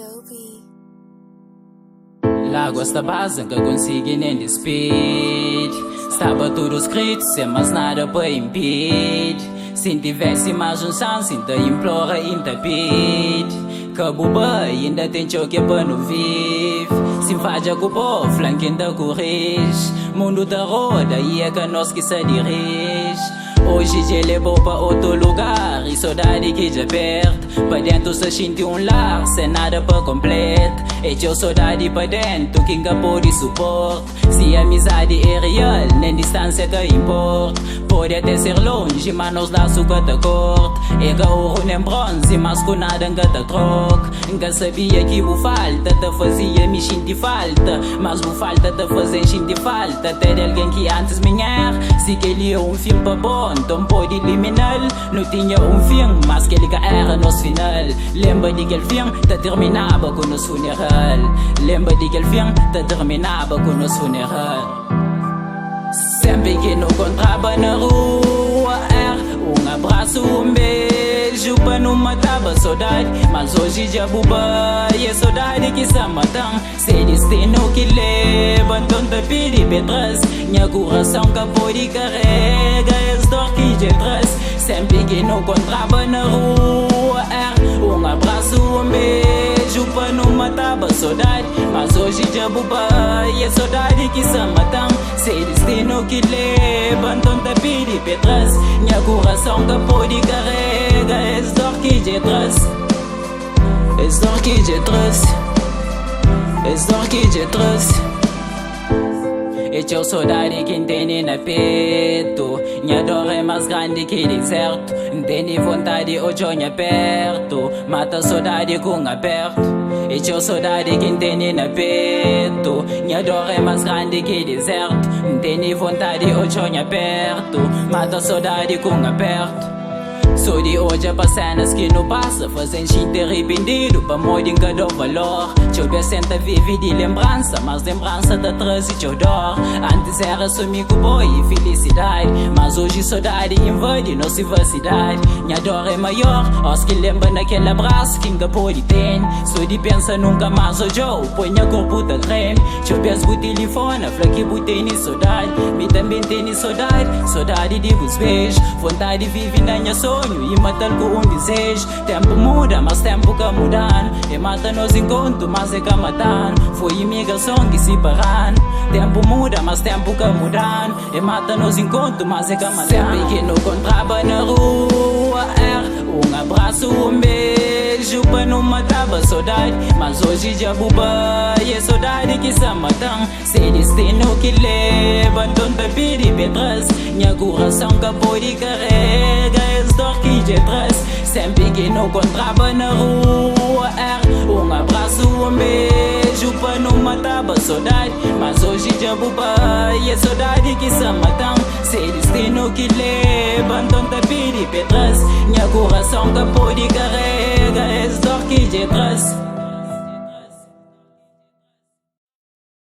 Adobe. Lago esta base nunca consegui nem despedir. Estava tudo escrito, sem mais nada para impedir. Se tivesse mais um chance, ainda implora, ainda pede. Que boba, ainda tem choque para não viver. Se faja com o povo, flanque ainda corrige. Mundo da roda, e é que nós que se dirige. Hoje já levou para outro lugar e saudade que já perto. Para dentro se sente lar, sem nada para completo. E teu saudade para dentro que nunca pode suporte. Se a amizade é real, nem distância que importa. Pode até ser longe, mas nos laços que te corta. É que ouro nem bronze, mas com nada nunca te troca. Nunca sabia que o falta te fazia me sentir falta. Mas o falta te fazer sentir falta. Ter alguém que antes me era. Se que ele é filme para bom, então pode eliminar. Não tinha fim, mas que ele era nosso final. Lembra de aquele fim, te terminava com nosso funeral. Lembra de aquele fim, te terminava com nosso funeral. Sempre que nos encontrava na rua era abraço, beijo para não matar a saudade. Mas hoje já boba e é saudade que se matam. Se destino que leva, então te pedi para trás. Minha coração que pode carrega esse dor que já traz. Sempre que nos encontrava na rua era abraço, beijo para não matar a saudade. Mas hoje já boba e é saudade que se matam. Se destino que leva, então te pedi para trás. Minha coração que pode carrega esse dor que já traz. Esse dor que já traz. Esse dor que já traz. E teu saudade que entende na peito. Minha dor é mais grande que deserto. Entende vontade hoje olha perto. Mata a saudade com aperto. E teu saudade que entende na peito. Minha dor é mais grande que deserto. Entende vontade hoje olha perto. Mata a saudade com aperto. Sou de hoje para cenas que não passa, fazem gente arrependido para morrer em cada valor. Teu bem senta vive de lembrança, mas lembrança te traz e teu dor. Antes era só amigo boy e felicidade, mas hoje saudade invade nossa diversidade. Minha dor é maior, aos que lembram daquele abraço que nunca pode ter. Sou de pensa nunca mais hoje eu põe a corpo da creme. Teu penso o telefone, fala que botei nem saudade. Me também tem saudade, saudade de vos beijos. Vontade vive na minha sonho e matar com desejo. Tempo muda, mas tempo que mudando. E mata nos encontros, mas é que matando. Foi imigração que se paran. Tempo muda, mas tempo que mudando. E mata nos encontros, mas é que matando. Sempre que nos encontrava na rua era abraço, beijo para não matar a saudade. Mas hoje já boba e é saudade que se matam. Se destino que leva, então te pedi para trás. Minha coração que pode carrega esse dor que já traz. Sempre que nos encontrava na rua era abraço, beijo para não matar a saudade. Mas hoje já boba e é saudade que se matam. Se destino que leva, então te pedi para trás. Minha coração que pode carrega esse dor que já traz.